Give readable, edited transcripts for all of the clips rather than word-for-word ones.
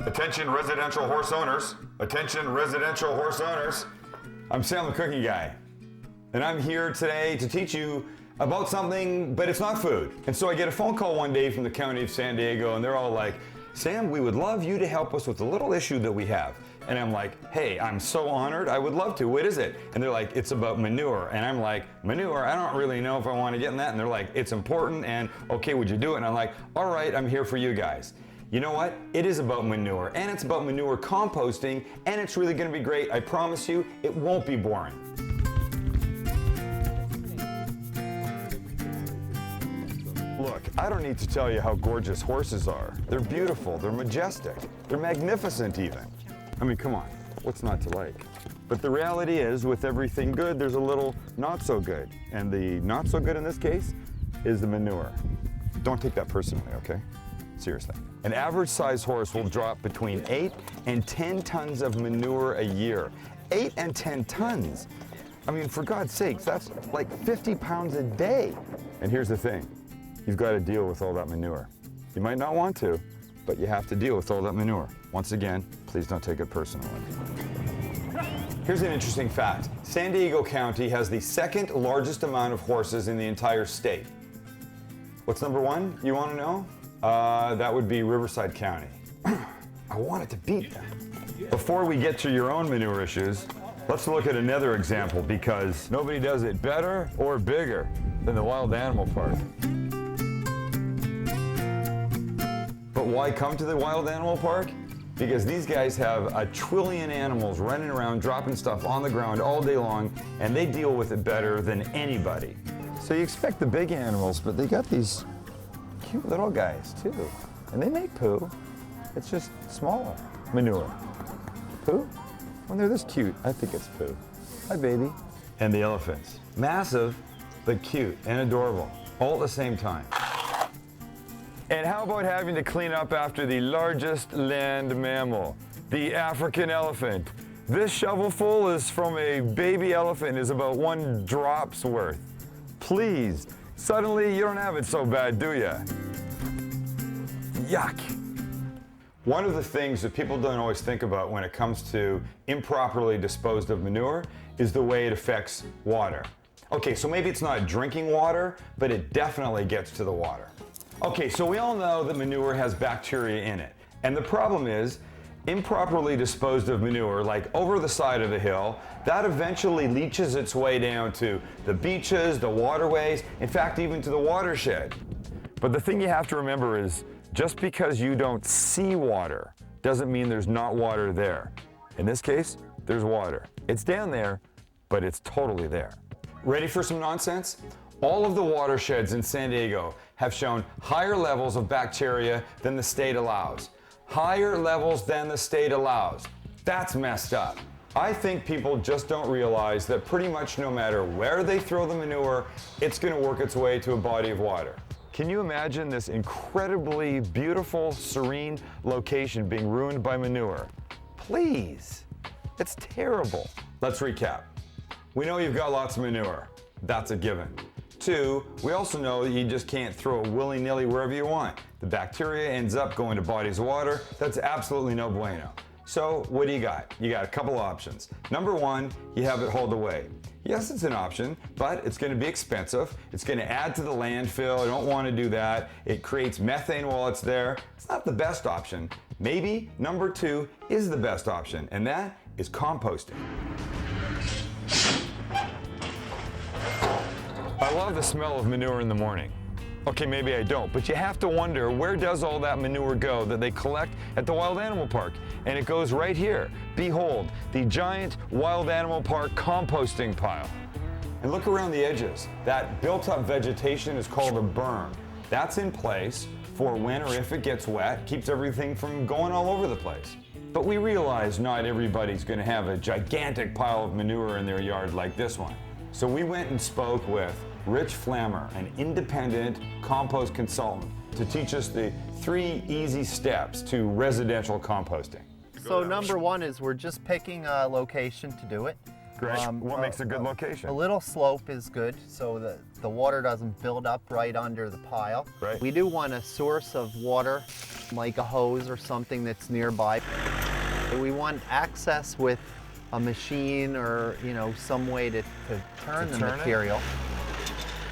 Attention residential horse owners. Attention residential horse owners. I'm Sam the Cooking Guy, and I'm here today to teach you about something, but it's not food. And so I get a phone call one day from the county of San Diego, and they're all like, Sam, we would love you to help us with a little issue that we have. And I'm like, hey, I'm so honored, I would love to. What is it? And they're like, it's about manure. And I'm like, manure? I don't really know if I want to get in that. And they're like, it's important, and okay, would you do it? And I'm like, all right, I'm here for you guys. You know what? It is about manure, and it's about manure composting, and it's really going to be great. I promise you, it won't be boring. Look, I don't need to tell you how gorgeous horses are. They're beautiful, they're majestic, they're magnificent even. I mean, come on, what's not to like? But the reality is, with everything good, there's a little not so good. And the not so good in this case is the manure. Don't take that personally, okay? Seriously. An average size horse will drop between 8 and 10 tons of manure a year. 8 and 10 tons. I mean, for God's sakes, that's like 50 pounds a day. And here's the thing, you've got to deal with all that manure. You might not want to, but you have to deal with all that manure. Once again, please don't take it personally. Here's an interesting fact. San Diego County has the second largest amount of horses in the entire state. What's number one? You want to know? That would be Riverside County. I wanted to beat them. Before we get to your own manure issues, let's look at another example, because nobody does it better or bigger than the Wild Animal Park. But why come to the Wild Animal Park? Because these guys have a trillion animals running around, dropping stuff on the ground all day long, and they deal with it better than anybody. So you expect the big animals, but they got these cute little guys too. And they make poo. It's just smaller manure. Poo? When they're this cute, I think it's poo. Hi, baby. And the elephants. Massive, but cute and adorable, all at the same time. And how about having to clean up after the largest land mammal, the African elephant? This shovelful is from a baby elephant, is about 1 drop's worth. Please, suddenly you don't have it so bad, do ya? Yuck. One of the things that people don't always think about when it comes to improperly disposed of manure is the way it affects water. Okay, so maybe it's not drinking water, but it definitely gets to the water. Okay, so we all know that manure has bacteria in it. And the problem is, improperly disposed of manure, like over the side of a hill, that eventually leaches its way down to the beaches, the waterways, in fact, even to the watershed. But the thing you have to remember is, just because you don't see water doesn't mean there's not water there. In this case, there's water. It's down there, but it's totally there. Ready for some nonsense? All of the watersheds in San Diego have shown higher levels of bacteria than the state allows. Higher levels than the state allows. That's messed up. I think people just don't realize that pretty much no matter where they throw the manure, it's going to work its way to a body of water. Can you imagine this incredibly beautiful, serene location being ruined by manure? Please. It's terrible. Let's recap. We know you've got lots of manure. That's a given. 2, we also know that you just can't throw it willy-nilly wherever you want. The bacteria ends up going to bodies of water. That's absolutely no bueno. So what do you got? You got a couple options. Number 1, you have it hauled away. Yes, it's an option, but it's going to be expensive. It's going to add to the landfill. I don't want to do that. It creates methane while it's there. It's not the best option. Maybe number 2 is the best option, and that is composting. I love the smell of manure in the morning. Okay, maybe I don't, but you have to wonder, where does all that manure go that they collect at the Wild Animal Park? And it goes right here. Behold, the giant Wild Animal Park composting pile. And look around the edges. That built-up vegetation is called a berm. That's in place for when or if it gets wet, keeps everything from going all over the place. But we realize not everybody's going to have a gigantic pile of manure in their yard like this one. So we went and spoke with Rich Flammer, an independent compost consultant, to teach us the 3 easy steps to residential composting. So number 1 is we're just picking a location to do it. Great. What makes a good location? A little slope is good, so that the water doesn't build up right under the pile. Right. We do want a source of water, like a hose or something that's nearby. We want access with a machine or, you know, some way to turn the material.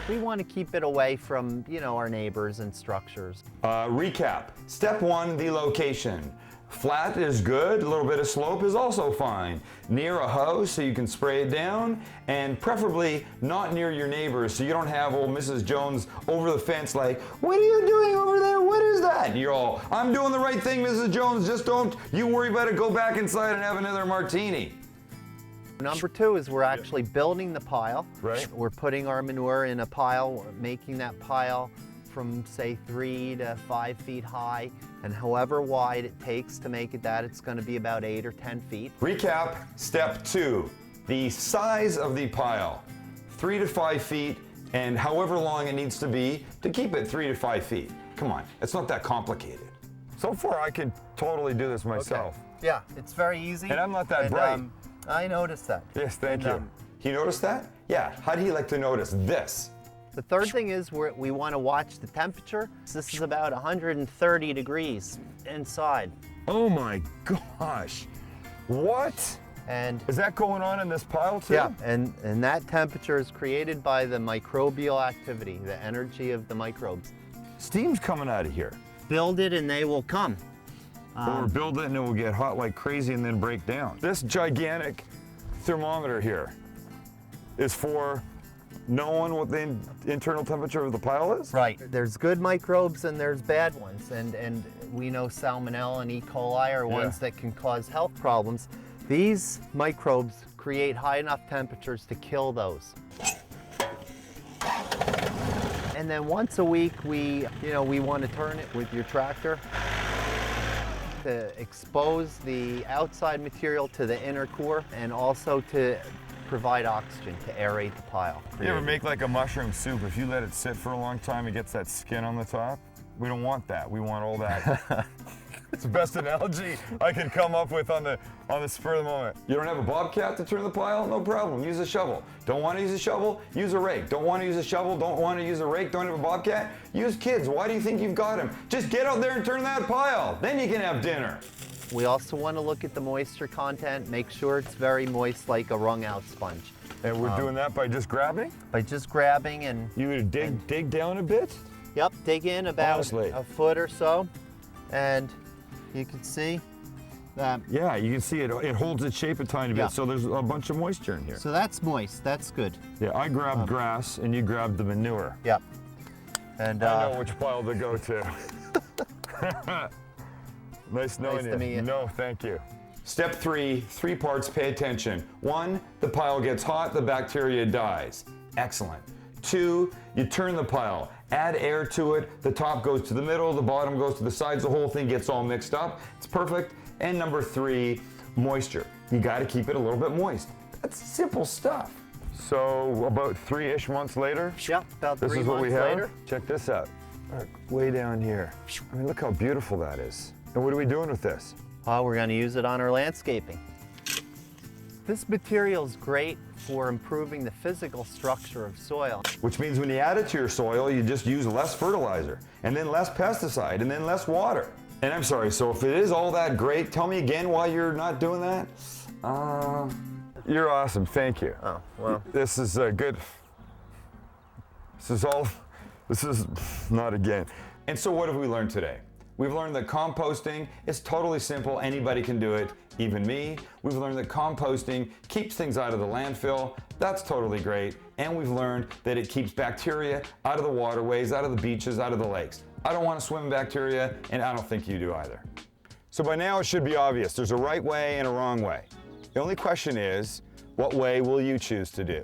We want to keep it away from, you know, our neighbors and structures. Recap. Step 1, the location. Flat is good, a little bit of slope is also fine. Near a hose so you can spray it down, and preferably not near your neighbors so you don't have old Mrs. Jones over the fence like, what are you doing over there? What is that? And you're all, I'm doing the right thing, Mrs. Jones, just don't you worry about it, go back inside and have another martini. Number 2 is we're actually building the pile. Right. We're putting our manure in a pile, making that pile from say 3 to 5 feet high, and however wide it takes to make it that, it's going to be about 8 or 10 feet. Recap, step 2, the size of the pile, 3 to 5 feet, and however long it needs to be to keep it 3 to 5 feet. Come on, it's not that complicated. So far, I could totally do this myself. Okay. Yeah, it's very easy. And I'm not that bright. I noticed that. Yes, thank you. He noticed that? Yeah, how do you like to notice this? The third thing is we want to watch the temperature. This is about 130 degrees inside. Oh my gosh. What? And Is that going on in this pile too? yeah, and that temperature is created by the microbial activity, the energy of the microbes. Steam's coming out of here. Build it and they will come. Or build it and it will get hot like crazy and then break down. This gigantic thermometer here is for knowing what the internal temperature of the pile is? Right. There's good microbes and there's bad ones, and we know Salmonella and E. coli are ones that can cause health problems. These microbes create high enough temperatures to kill those. And then once a week we want to turn it with your tractor to expose the outside material to the inner core and also to provide oxygen to aerate the pile. You ever make like a mushroom soup? If you let it sit for a long time, it gets that skin on the top. We don't want that. We want all that. It's the best analogy I can come up with on the spur of the moment. You don't have a bobcat to turn the pile? No problem. Use a shovel. Don't want to use a shovel? Use a rake. Don't want to use a shovel? Don't want to use a rake? Don't have a bobcat? Use kids. Why do you think you've got them? Just get out there and turn that pile. Then you can have dinner. We also want to look at the moisture content, make sure it's very moist like a wrung out sponge. And we're doing that by just grabbing? By just grabbing and... You would dig down a bit? Yep, dig in about Honestly. a foot or so, and you can see that. Yeah, you can see it holds its shape a tiny bit, so there's a bunch of moisture in here. So that's moist, that's good. Yeah, I grabbed grass and you grabbed the manure. Yep. And I know which pile to go to. Nice knowing you. to meet you. No, thank you. Step 3, 3 parts, pay attention. 1, the pile gets hot, the bacteria dies. Excellent. 2, you turn the pile, add air to it, the top goes to the middle, the bottom goes to the sides, the whole thing gets all mixed up. It's perfect. And number 3, moisture. You gotta keep it a little bit moist. That's simple stuff. So about 3-ish months later, yeah, about 3 this is what we months have. later. Check this out. Way down here. I mean, look how beautiful that is. And what are we doing with this? We're going to use it on our landscaping. This material is great for improving the physical structure of soil. Which means when you add it to your soil, you just use less fertilizer, and then less pesticide, and then less water. And I'm sorry, so if it is all that great, tell me again why you're not doing that? You're awesome, thank you. Oh, well. This is good. This is not again. And so what have we learned today? We've learned that composting is totally simple. Anybody can do it, even me. We've learned that composting keeps things out of the landfill. That's totally great. And we've learned that it keeps bacteria out of the waterways, out of the beaches, out of the lakes. I don't want to swim in bacteria, and I don't think you do either. So by now it should be obvious. There's a right way and a wrong way. The only question is, what way will you choose to do?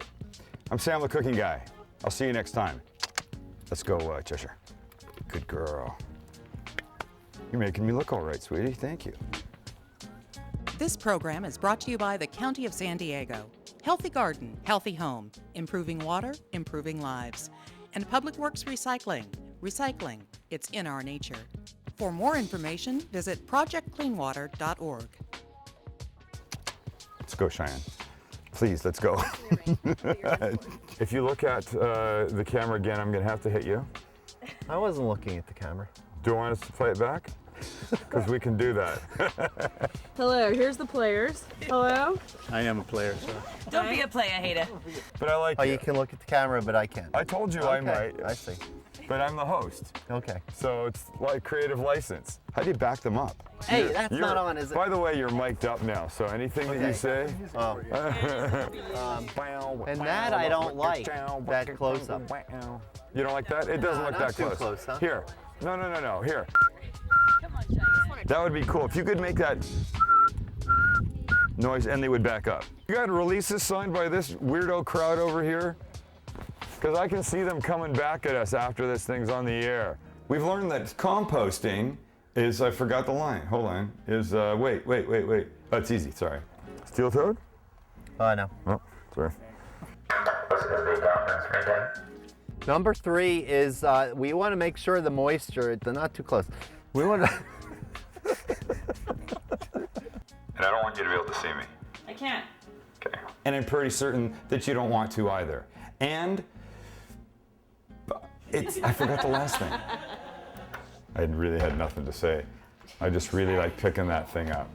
I'm Sam the Cooking Guy. I'll see you next time. Let's go, Cheshire. Good girl. You're making me look all right, sweetie. Thank you. This program is brought to you by the County of San Diego, Healthy Garden, Healthy Home, Improving Water, Improving Lives, and Public Works Recycling. Recycling, it's in our nature. For more information, visit projectcleanwater.org. Let's go, Cheyenne. Please. please, let's go. If you look at the camera again, I'm gonna have to hit you. I wasn't looking at the camera. Do you want us to play it back? Because we can do that. Hello, here's the players. Hello. I am a player, so. Don't be a player hater. But I like Oh, you. you can look at the camera, but I can't. I told you I'm Okay, right, I see. but I'm the host. Okay. So it's like creative license. How do you back them up? Hey, that's not on, is it? By the way, you're mic'd up now, so anything that you Okay. say. Oh. And that I don't like, that close up. You don't like that? It doesn't No, look not that too close. close, huh? Here. No. Here. That would be cool. If you could make that noise and they would back up. You got releases signed by this weirdo crowd over here? Because I can see them coming back at us after this thing's on the air. We've learned that composting is, I forgot the line, hold on, is, wait. Oh, it's easy, sorry. Steel toed? No. Oh, sorry. Number 3 is we want to make sure the moisture, they're not too close. We want to. And I don't want you to be able to see me. I can't. Okay. And I'm pretty certain that you don't want to either. And I forgot the last thing. I really had nothing to say. I just really like picking that thing up.